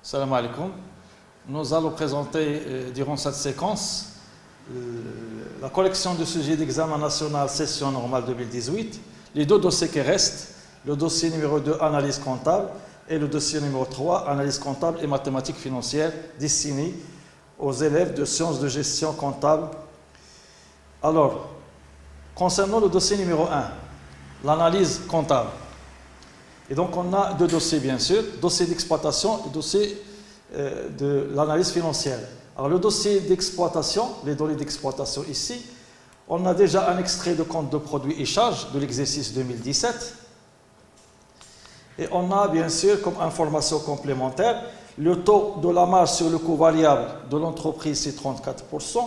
Salam alaikum. Nous allons présenter durant cette séquence la collection de sujets d'examen national session normale 2018, les deux dossiers qui restent, le dossier numéro 2, analyse comptable, et le dossier numéro 3, analyse comptable et mathématiques financières, destiné aux élèves de sciences de gestion comptable. Alors, concernant le dossier numéro 1, l'analyse comptable. Et donc, on a deux dossiers, bien sûr, dossier d'exploitation et dossier de l'analyse financière. Alors, le dossier d'exploitation, les données d'exploitation ici, on a déjà un extrait de compte de produits et charges de l'exercice 2017. Et on a, bien sûr, comme information complémentaire, le taux de la marge sur le coût variable de l'entreprise, c'est 34%.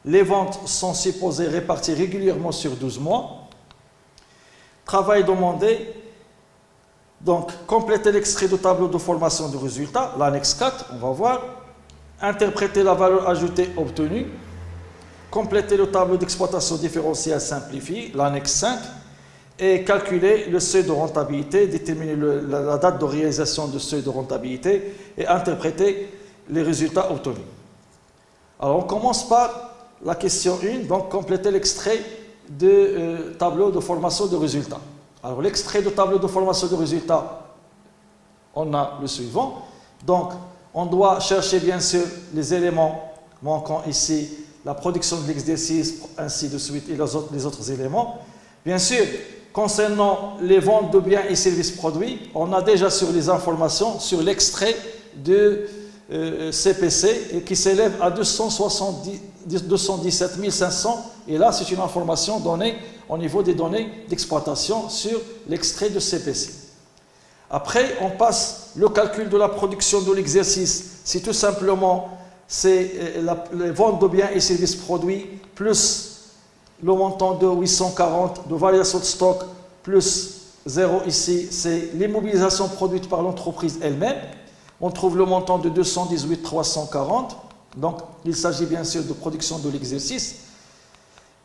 Les ventes sont supposées réparties régulièrement sur 12 mois. Travail demandé. Donc, compléter l'extrait du tableau de formation de résultats, l'annexe 4, on va voir. Interpréter la valeur ajoutée obtenue. Compléter le tableau d'exploitation différentielle simplifié, l'annexe 5. Et calculer le seuil de rentabilité, déterminer la date de réalisation du seuil de rentabilité et interpréter les résultats obtenus. Alors, on commence par la question 1, donc compléter l'extrait de tableau de formation de résultats. Alors, l'extrait de tableau de formation de résultats, on a le suivant. Donc, on doit chercher bien sûr les éléments manquants ici, la production de l'exercice, ainsi de suite, et les autres éléments. Bien sûr, concernant les ventes de biens et services produits, on a déjà sur les informations sur l'extrait de CPC et qui s'élève à 217 500. Et là, c'est une information donnée au niveau des données d'exploitation sur l'extrait de CPC. Après, on passe le calcul de la production de l'exercice. C'est tout simplement les ventes de biens et services produits plus le montant de 840 de variation de stock plus 0 ici, c'est l'immobilisation produite par l'entreprise elle-même. On trouve le montant de 218 340. Donc, il s'agit bien sûr de production de l'exercice.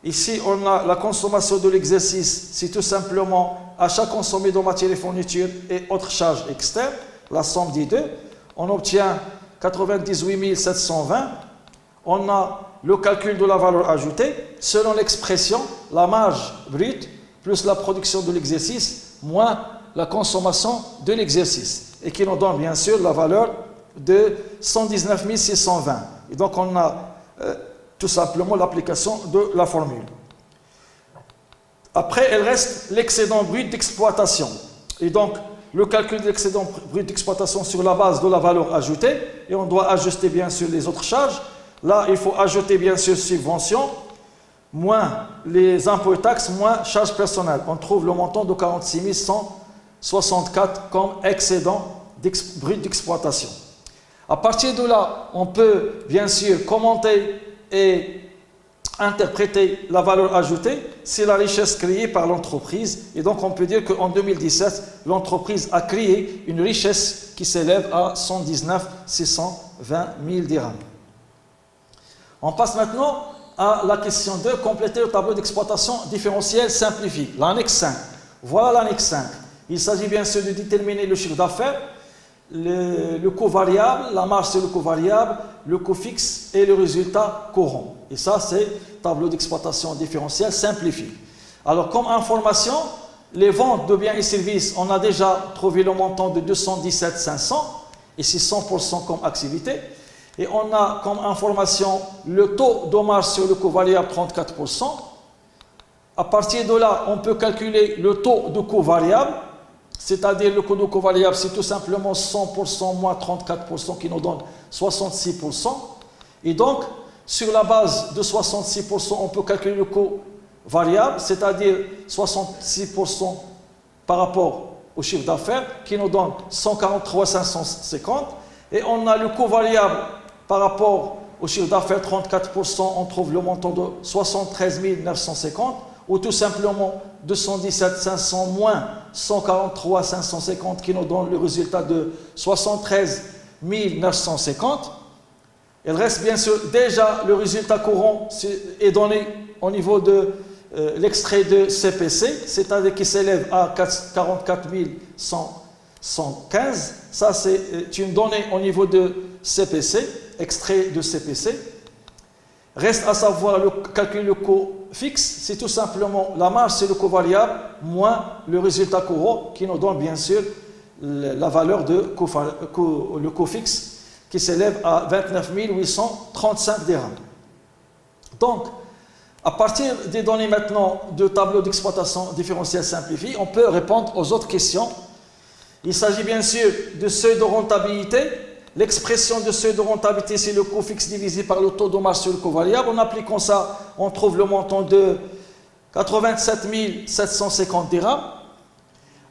Ici, on a la consommation de l'exercice. C'est tout simplement achat consommé de matières et fournitures et autres charges externes. La somme des deux. On obtient 98 720. On a le calcul de la valeur ajoutée, selon l'expression, la marge brute plus la production de l'exercice moins la consommation de l'exercice. Et qui nous donne bien sûr la valeur de 119 620. Et donc on a tout simplement l'application de la formule. Après, il reste l'excédent brut d'exploitation. Et donc, le calcul de l'excédent brut d'exploitation sur la base de la valeur ajoutée. Et on doit ajuster bien sûr les autres charges. Là, il faut ajouter bien sûr subventions, moins les impôts et taxes, moins charges personnelles. On trouve le montant de 46 164 comme excédent brut d'exploitation. À partir de là, on peut bien sûr commenter et interpréter la valeur ajoutée, c'est la richesse créée par l'entreprise. Et donc, on peut dire qu'en 2017, l'entreprise a créé une richesse qui s'élève à 119 620 000 dirhams. On passe maintenant à la question 2, compléter le tableau d'exploitation différentielle simplifié, l'annexe 5. Voilà l'annexe 5. Il s'agit bien sûr de déterminer le chiffre d'affaires, le coût variable, la marge sur le coût variable, le coût fixe et le résultat courant. Et ça, c'est tableau d'exploitation différentielle simplifié. Alors, comme information, les ventes de biens et services, on a déjà trouvé le montant de 217 500, et c'est 100% comme activité. Et on a comme information le taux de marge sur le coût variable 34%. À partir de là, on peut calculer le taux de coût variable, c'est-à-dire le coût de coût variable, c'est tout simplement 100% moins 34% qui nous donne 66%. Et donc, sur la base de 66%, on peut calculer le coût variable, c'est-à-dire 66% par rapport au chiffre d'affaires, qui nous donne 143 550. Et on a le coût variable par rapport au chiffre d'affaires 34%, on trouve le montant de 73 950, ou tout simplement 217 500 moins 143 550 qui nous donne le résultat de 73 950. Il reste bien sûr déjà le résultat courant est donné au niveau de l'extrait de CPC, c'est-à-dire qui s'élève à 44 100 115, ça c'est une donnée au niveau de CPC, extrait de CPC. Reste à savoir le calcul du coût fixe, c'est tout simplement la marge, c'est le coût variable, moins le résultat courant qui nous donne bien sûr la valeur de le coût fixe qui s'élève à 29 835 dirhams. Donc, à partir des données maintenant de tableau d'exploitation différentiel simplifié, on peut répondre aux autres questions. Il s'agit bien sûr de seuil de rentabilité. L'expression de seuil de rentabilité, c'est le coût fixe divisé par le taux de marge sur le coût variable. En appliquant ça, on trouve le montant de 87 750 dirhams.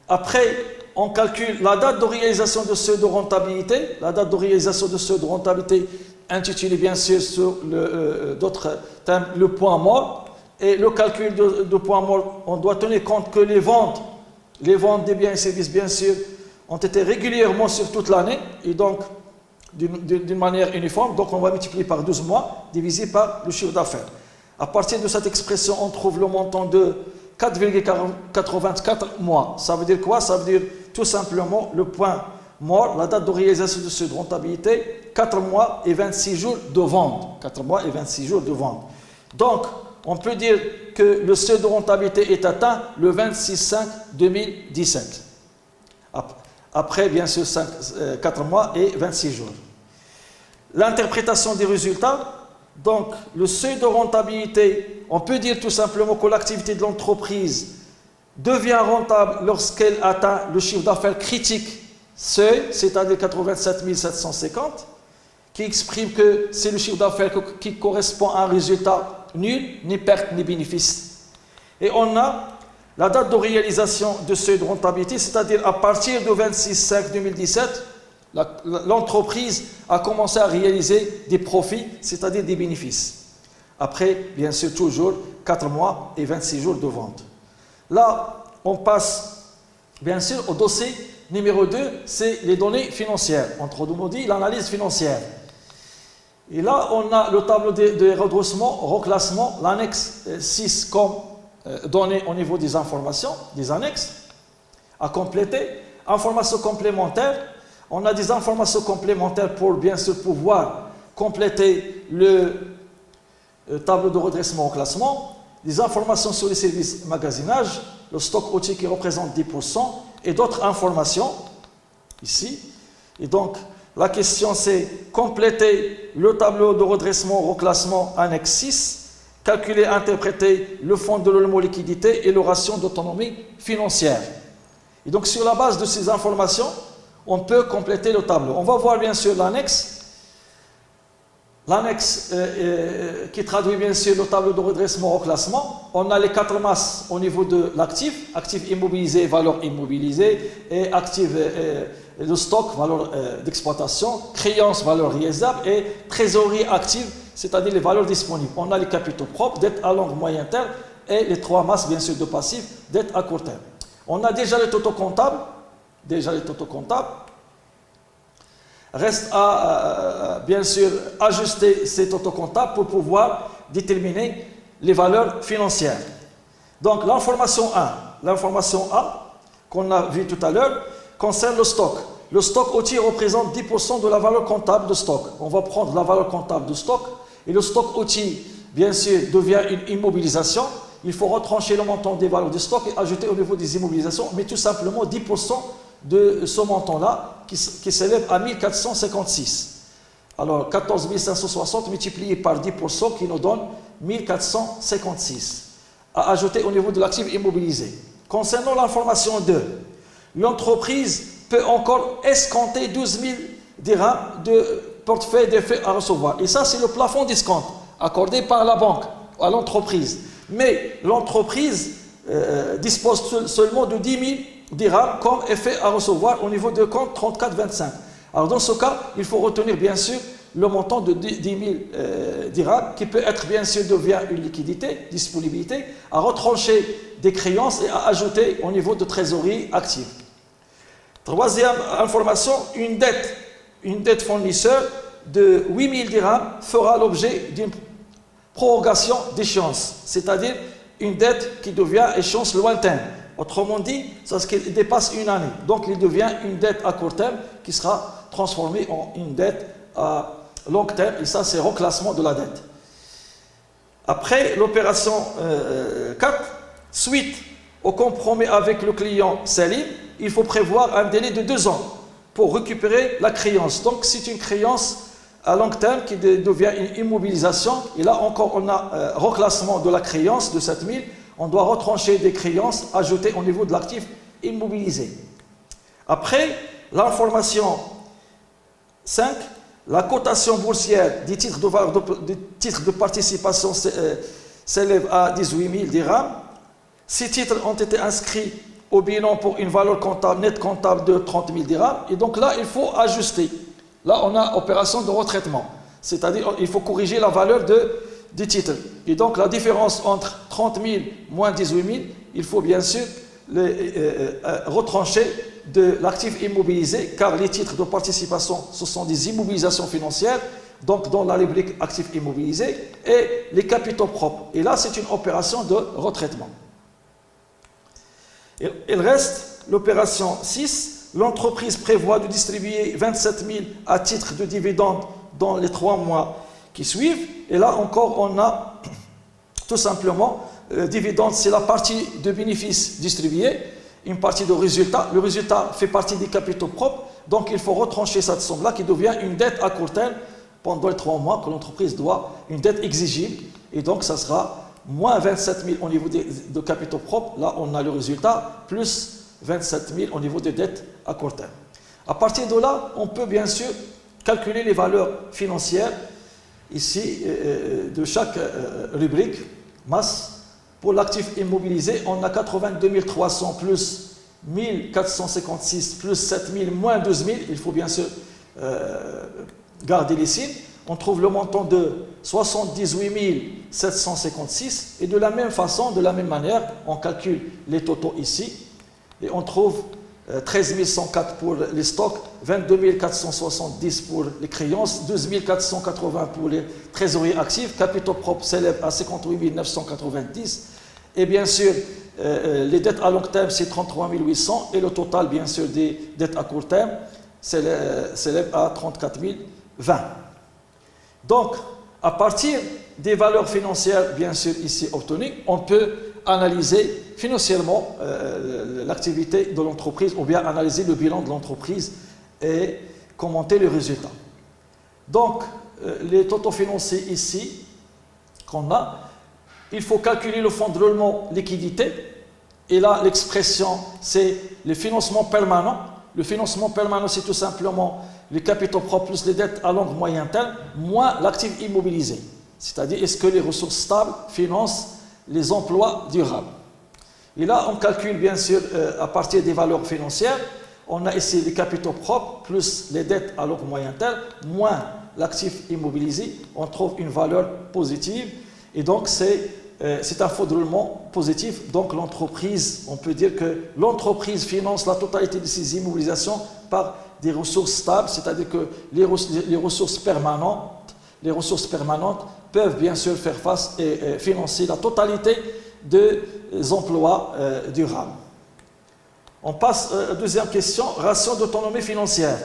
Après, on calcule la date de réalisation de seuil de rentabilité. La date de réalisation de seuil de rentabilité intitulé bien sûr sur d'autres thèmes, le point mort. Et le calcul de point mort, on doit tenir compte que les ventes des biens et services, bien sûr, ont été régulièrement sur toute l'année, et donc d'une manière uniforme. Donc on va multiplier par 12 mois, divisé par le chiffre d'affaires. À partir de cette expression, on trouve le montant de 4,84 mois. Ça veut dire quoi? Ça veut dire tout simplement le point mort, la date de réalisation de seuil de rentabilité, 4 mois et 26 jours de vente. 4 mois et 26 jours de vente. Donc, on peut dire que le seuil de rentabilité est atteint le 26/5/2017. Après, bien sûr, 4 mois et 26 jours. L'interprétation des résultats. Donc, le seuil de rentabilité, on peut dire tout simplement que l'activité de l'entreprise devient rentable lorsqu'elle atteint le chiffre d'affaires critique seuil, c'est-à-dire 87 750, qui exprime que c'est le chiffre d'affaires qui correspond à un résultat nul, ni perte, ni bénéfice. Et on a la date de réalisation de seuil de rentabilité, c'est-à-dire à partir de 26/5/2017, l'entreprise a commencé à réaliser des profits, c'est-à-dire des bénéfices. Après, bien sûr, toujours 4 mois et 26 jours de vente. Là, on passe, bien sûr, au dossier numéro 2, c'est les données financières. Entre nous dit l'analyse financière. Et là, on a le tableau de redressement, reclassement, l'annexe 6 comme données au niveau des informations, des annexes à compléter. Informations complémentaires. On a des informations complémentaires pour bien sûr pouvoir compléter le tableau de redressement au classement, des informations sur les services magasinage, le stock outil qui représente 10% et d'autres informations ici. Et donc, la question c'est compléter le tableau de redressement au classement annexe 6, calculer, interpréter le fonds de l'homoliquidité et le ratio d'autonomie financière. Et donc, sur la base de ces informations, on peut compléter le tableau. On va voir bien sûr l'annexe. L'annexe qui traduit bien sûr le tableau de redressement au classement. On a les 4 masses au niveau de l'actif, actif immobilisé, valeur immobilisée, et actif le stock, valeur d'exploitation, créance, valeur réalisable, et trésorerie active, c'est-à-dire les valeurs disponibles. On a les capitaux propres, dettes à long moyen terme, et les 3 masses bien sûr de passifs, dettes à court terme. On a déjà les totaux comptables. Reste à, bien sûr, ajuster ces totaux comptables pour pouvoir déterminer les valeurs financières. Donc, l'information A, qu'on a vu tout à l'heure, concerne le stock. Le stock outil représente 10% de la valeur comptable de stock. On va prendre la valeur comptable de stock, et le stock outil, bien sûr, devient une immobilisation. Il faut retrancher le montant des valeurs de stock et ajouter au niveau des immobilisations, mais tout simplement 10% de ce montant-là qui s'élève à 1456. Alors 14 560 multiplié par 10% qui nous donne 1456 à ajouter au niveau de l'actif immobilisé. Concernant l'information 2, l'entreprise peut encore escompter 12 000 dirhams de portefeuille d'effets à recevoir. Et ça, c'est le plafond d'escompte accordé par la banque à l'entreprise. Mais l'entreprise dispose seulement de 10 000 dirhams comme effet à recevoir au niveau de compte 3425. Alors dans ce cas, il faut retenir bien sûr le montant de 10 000 dirhams qui peut être bien sûr devient une liquidité, disponibilité, à retrancher des créances et à ajouter au niveau de trésorerie active. Troisième information, une dette fournisseur de 8 000 dirhams fera l'objet d'une prorogation d'échéance, c'est-à-dire une dette qui devient échéance lointaine. Autrement dit, c'est ce qu'il dépasse une année. Donc il devient une dette à court terme qui sera transformée en une dette à long terme. Et ça, c'est reclassement de la dette. Après l'opération 4, suite au compromis avec le client Salim, il faut prévoir un délai de 2 ans pour récupérer la créance. Donc c'est une créance à long terme qui devient une immobilisation. Et là encore, on a reclassement de la créance de 7000. On doit retrancher des créances ajoutées au niveau de l'actif immobilisé. Après, l'information 5, la cotation boursière des titres de participation s'élève à 18 000 dirhams. Ces titres ont été inscrits au bilan pour une valeur nette comptable de 30 000 dirhams. Et donc là, il faut ajuster. Là, on a opération de retraitement. C'est-à-dire, il faut corriger la valeur des titres. Et donc, la différence entre 30 000 moins 18 000, il faut bien sûr retrancher de l'actif immobilisé, car les titres de participation, ce sont des immobilisations financières, donc dans la rubrique actifs immobilisés, et les capitaux propres. Et là, c'est une opération de retraitement. Il reste l'opération 6. L'entreprise prévoit de distribuer 27 000 à titre de dividendes dans les 3 mois qui suivent. Et là encore, on a tout simplement, dividende, c'est la partie de bénéfices distribués, une partie de résultat. Le résultat fait partie des capitaux propres, donc il faut retrancher cette somme-là qui devient une dette à court terme pendant les 3 mois que l'entreprise doit, une dette exigible. Et donc, ça sera moins 27 000 au niveau de capitaux propres. Là, on a le résultat, plus 27 000 au niveau des dettes à court terme. À partir de là, on peut bien sûr calculer les valeurs financières ici de chaque rubrique, masse. Pour l'actif immobilisé, on a 82 300 plus 1456 plus 7 000 moins 12 000. Il faut bien sûr garder les signes. On trouve le montant de 78 756 et de la même façon, de la même manière, on calcule les totaux ici. Et on trouve 13 104 pour les stocks, 22 470 pour les créances, 12 480 pour les trésoreries actifs, capitaux propres s'élèvent à 58 990. Et bien sûr, les dettes à long terme, c'est 33 800. Et le total, bien sûr, des dettes à court terme s'élève à 34 020. Donc, à partir des valeurs financières, bien sûr, ici obtenues, on peut analyser financièrement l'activité de l'entreprise ou bien analyser le bilan de l'entreprise et commenter les résultats. Donc, les totaux financiers ici qu'on a, il faut calculer le fonds de roulement liquidité. Et là, l'expression, c'est le financement permanent. Le financement permanent, c'est tout simplement les capitaux propres plus les dettes à long moyen terme, moins l'actif immobilisé. C'est-à-dire, est-ce que les ressources stables financent les emplois durables. Et là, on calcule bien sûr à partir des valeurs financières. On a ici les capitaux propres plus les dettes à long moyen terme, moins l'actif immobilisé. On trouve une valeur positive. Et donc, c'est un fonds de roulement positif. Donc, l'entreprise, on peut dire que l'entreprise finance la totalité de ses immobilisations par des ressources stables, c'est-à-dire que les ressources permanentes peuvent bien sûr faire face et financer la totalité des emplois durables. On passe à la deuxième question, ratio d'autonomie financière.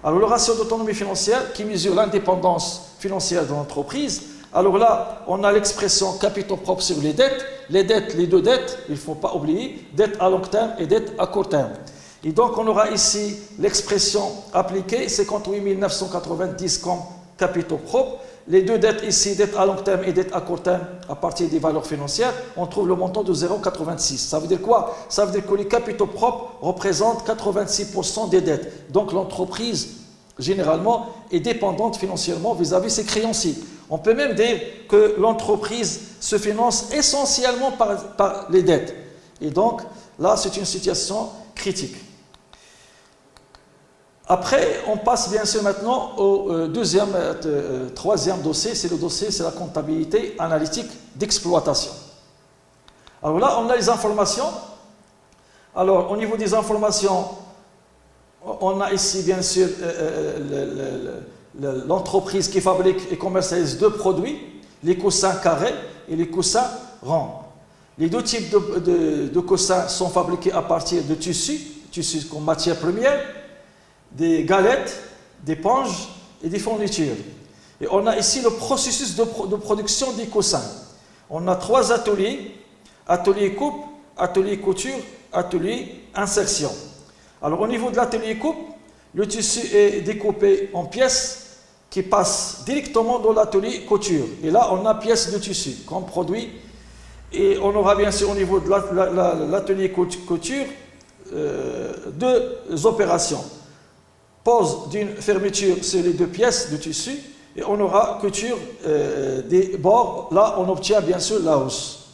Alors le ratio d'autonomie financière qui mesure l'indépendance financière de l'entreprise. Alors là, on a l'expression capitaux propres sur les dettes, les deux dettes, il ne faut pas oublier, dettes à long terme et dettes à court terme. Et donc on aura ici l'expression appliquée, 58 990 comme capitaux propres. Les deux dettes ici, dettes à long terme et dettes à court terme, à partir des valeurs financières, on trouve le montant de 0,86. Ça veut dire quoi? Ça veut dire que les capitaux propres représentent 86% des dettes. Donc l'entreprise, généralement, est dépendante financièrement vis-à-vis ses créanciers. On peut même dire que l'entreprise se finance essentiellement par les dettes. Et donc, là, c'est une situation critique. Après, on passe bien sûr maintenant au troisième dossier, c'est la comptabilité analytique d'exploitation. Alors là, on a les informations. Alors, au niveau des informations, on a ici bien sûr l'entreprise qui fabrique et commercialise deux produits, les coussins carrés et les coussins ronds. Les deux types de coussins sont fabriqués à partir de tissus comme matière première, des galettes, des ponges et des fournitures. Et on a ici le processus de production des coussins. On a 3 ateliers: atelier coupe, atelier couture, atelier insertion. Alors au niveau de l'atelier coupe, le tissu est découpé en pièces qui passent directement dans l'atelier couture. Et là, on a pièces de tissu comme produit. Et on aura bien sûr au niveau de l'atelier couture 2 opérations. Pose d'une fermeture sur les 2 pièces de tissu et on aura couture des bords. Là, on obtient bien sûr la housse.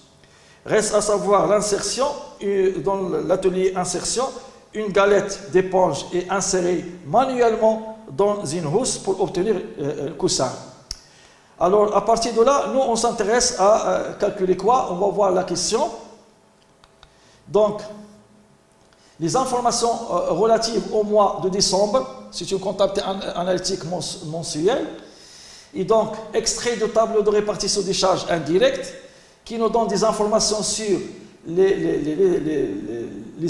Reste à savoir l'insertion. Dans l'atelier insertion, une galette d'éponge est insérée manuellement dans une housse pour obtenir le coussin. Alors, à partir de là, nous, on s'intéresse à calculer quoi? On va voir la question. Donc, les informations relatives au mois de décembre, c'est une comptabilité analytique mensuelle, et donc, extrait de tableau de répartition des charges indirectes, qui nous donne des informations sur les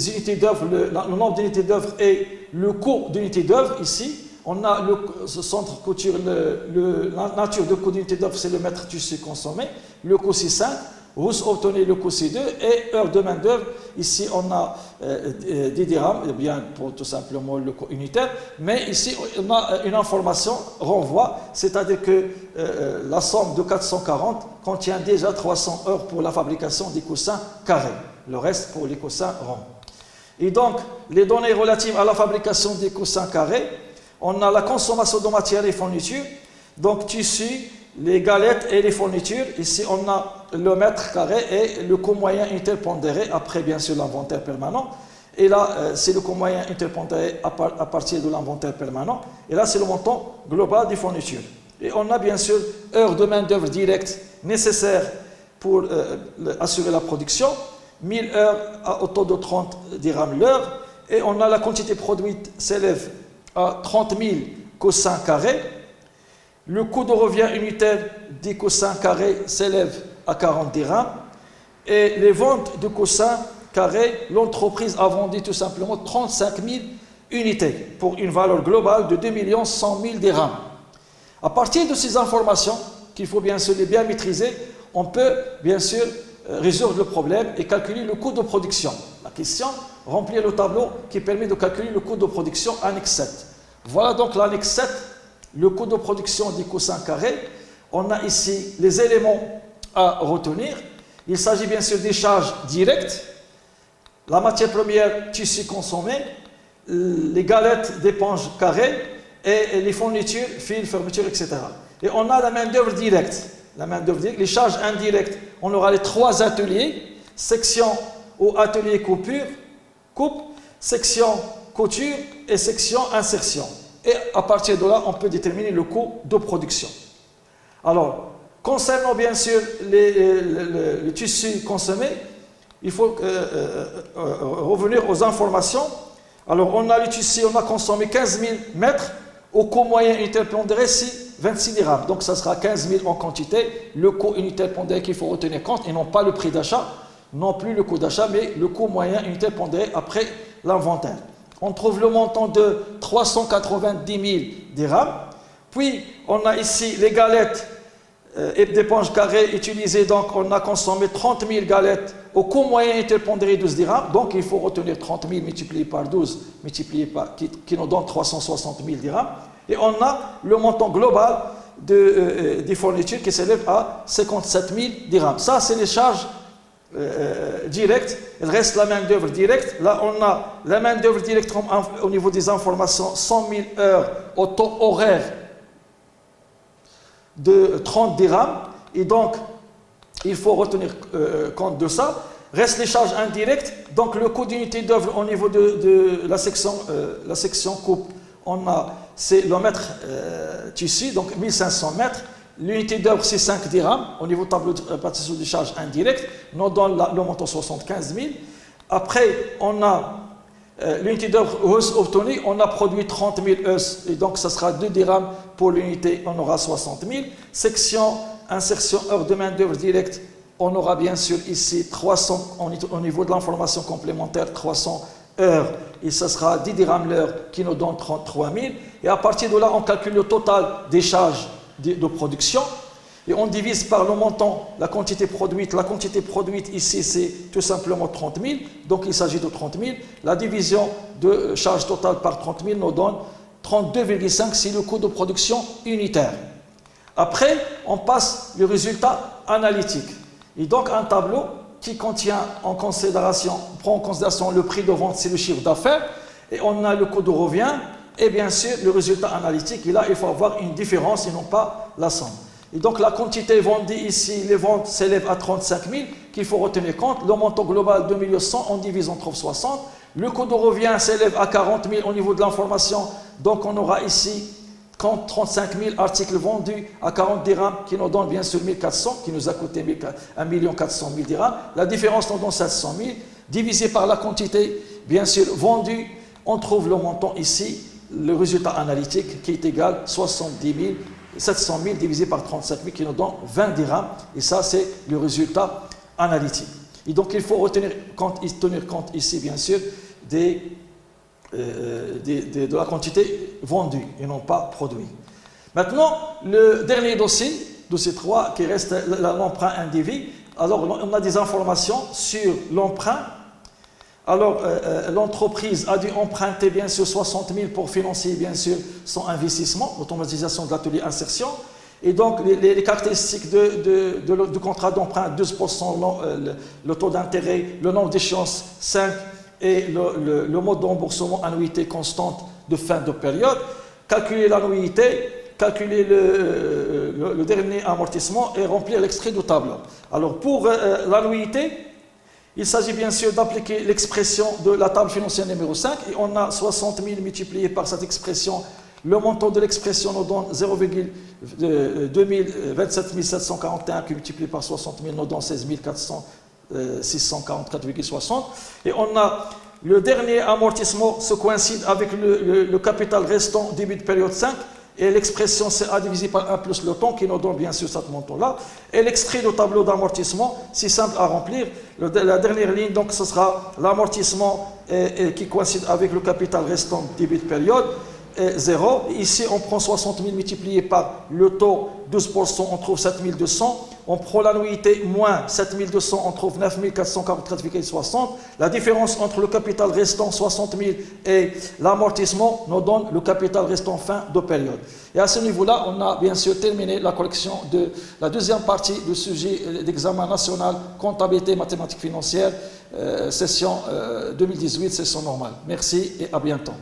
unités d'œuvre, le nombre d'unités d'œuvre et le coût d'unité d'œuvre ici. On a le centre couture, la nature de coût d'unité d'œuvre, c'est le mètre tissu consommé. Le coût c'est 5, housse obtenue, le coût c'est 2, et heure de main d'œuvre, ici on a des dirhams, bien pour tout simplement le coût unitaire, mais ici on a une information renvoi, c'est-à-dire que la somme de 440 contient déjà 300 heures pour la fabrication des coussins carrés, le reste pour les coussins ronds. Et donc, les données relatives à la fabrication des coussins carrés, on a la consommation de matières et fournitures, donc tissu, les galettes et les fournitures. Ici, on a le mètre carré et le coût moyen interpondéré, après bien sûr l'inventaire permanent. Et là, c'est le coût moyen interpondéré à partir de l'inventaire permanent. Et là, c'est le montant global des fournitures. Et on a bien sûr heures de main-d'œuvre directe nécessaires pour assurer la production, 1000 heures à hauteur de 30 dirhams l'heure. Et on a la quantité produite s'élève à 30 000 coussins carrés. Le coût de revient unitaire des coussins carrés s'élève à 40 dirhams. Et les ventes de coussins carrés, l'entreprise a vendu tout simplement 35 000 unités pour une valeur globale de 2 100 000 dirhams. À partir de ces informations, qu'il faut bien sûr les bien maîtriser, on peut bien sûr résoudre le problème et calculer le coût de production. La question, remplir le tableau qui permet de calculer le coût de production, annexe 7. Voilà donc l'annexe 7, le coût de production des coussins carrés. On a ici les éléments à retenir. Il s'agit bien sûr des charges directes, la matière première, tissu consommé, les galettes d'éponge carrées et les fournitures, fils, fermetures, etc. Et on a la main-d'œuvre directe. La main-d'œuvre directe, les charges indirectes, on aura les 3 ateliers, section ou atelier coupe, section couture et section insertion. Et à partir de là, on peut déterminer le coût de production. Alors, concernant bien sûr le tissu consommé, il faut revenir aux informations. Alors, on a le tissu, on a consommé 15 000 mètres, au coût moyen unitaire pondéré, c'est 26 dirhams. Donc, ça sera 15 000 en quantité, le coût unitaire pondéré qu'il faut retenir compte, et non pas le prix d'achat, non plus le coût d'achat, mais le coût moyen unitaire pondéré après l'inventaire. On trouve le montant de 390 000 dirhams. Puis, on a ici les galettes et d'éponge carrée utilisées. Donc, on a consommé 30 000 galettes au coût moyen interpondéré 12 dirhams. Donc, il faut retenir 30 000 multiplié par 12, qui nous donne 360 000 dirhams. Et on a le montant global des fournitures qui s'élève à 57 000 dirhams. Ça, c'est les charges directes. Il reste la main-d'œuvre directe. Là, on a la main-d'œuvre directe au niveau des informations, 100 000 heures au taux horaire de 30 dirhams. Et donc, il faut retenir compte de ça. Reste les charges indirectes. Donc, le coût d'unité d'œuvre au niveau de la section coupe, c'est le mètre tissu, donc 1500 mètres. L'unité d'œuvre, c'est 5 dirhams. Au niveau tableau de répartition des charges indirectes, nous donne le montant 75 000. Après, on a l'unité d'œuvre hausse obtenue, on a produit 30 000 hausses, et donc ça sera 2 dirhams pour l'unité, on aura 60 000. Section insertion heure de main d'œuvre directe, on aura bien sûr ici 300, au niveau de l'information complémentaire, 300 heures, et ce sera 10 dirhams l'heure qui nous donne 33 000. Et à partir de là, on calcule le total des charges de production, et on divise par le montant, la quantité produite. La quantité produite ici, c'est tout simplement 30 000, donc il s'agit de 30 000. La division de charge totale par 30 000 nous donne 32,5, c'est le coût de production unitaire. Après, on passe le résultat analytique. Et donc un tableau qui contient en considération, prend en considération le prix de vente, c'est le chiffre d'affaires, et on a le coût de revient, et bien sûr le résultat analytique. Et là, il faut avoir une différence et non pas la somme. Et donc la quantité vendue ici, les ventes s'élèvent à 35 000, qu'il faut retenir compte. Le montant global 2100, on divise, on trouve 60. Le coût de revient s'élève à 40 000 au niveau de l'information. Donc on aura ici 35 000 articles vendus à 40 dirhams, qui nous donne bien sûr 1400, qui nous a coûté 1 400 000 dirhams. La différence nous donne 700 000, divisé par la quantité bien sûr vendue, on trouve le montant ici, le résultat analytique qui est égal à 700 000 divisé par 35 000 qui nous donne 20 dirhams, et ça c'est le résultat analytique. Et donc il faut tenir compte ici bien sûr de la quantité vendue et non pas produite. Maintenant, le dernier dossier 3 qui reste l'emprunt individu. Alors on a des informations sur l'emprunt. Alors, l'entreprise a dû emprunter bien sûr 60 000 pour financer bien sûr son investissement, l'automatisation de l'atelier insertion. Et donc, les caractéristiques du contrat d'emprunt, 12%, le taux d'intérêt, le nombre d'échéances 5 et le mode de remboursement, annuité constante de fin de période. Calculer l'annuité, calculer le dernier amortissement et remplir l'extrait du tableau. Alors, pour l'annuité, il s'agit bien sûr d'appliquer l'expression de la table financière numéro 5, et on a 60 000 multiplié par cette expression. Le montant de l'expression nous donne 27 741 qui multiplié par 60 000 nous donne 16 644,60. Et on a le dernier amortissement se coïncide avec le capital restant début de période 5. Et l'expression c'est A divisé par 1 plus le temps qui nous donne bien sûr ce montant-là. Et l'extrait du tableau d'amortissement, c'est simple à remplir. La dernière ligne, donc ce sera l'amortissement qui coïncide avec le capital restant début de période, 0. Ici, on prend 60 000 multiplié par le taux 12%, on trouve 7 200. On prend l'annuité moins 7 200, on trouve 9 444,60. La différence entre le capital restant 60 000 et l'amortissement nous donne le capital restant fin de période. Et à ce niveau-là, on a bien sûr terminé la collection de la deuxième partie du sujet d'examen national comptabilité mathématiques financières, session 2018, session normale. Merci et à bientôt.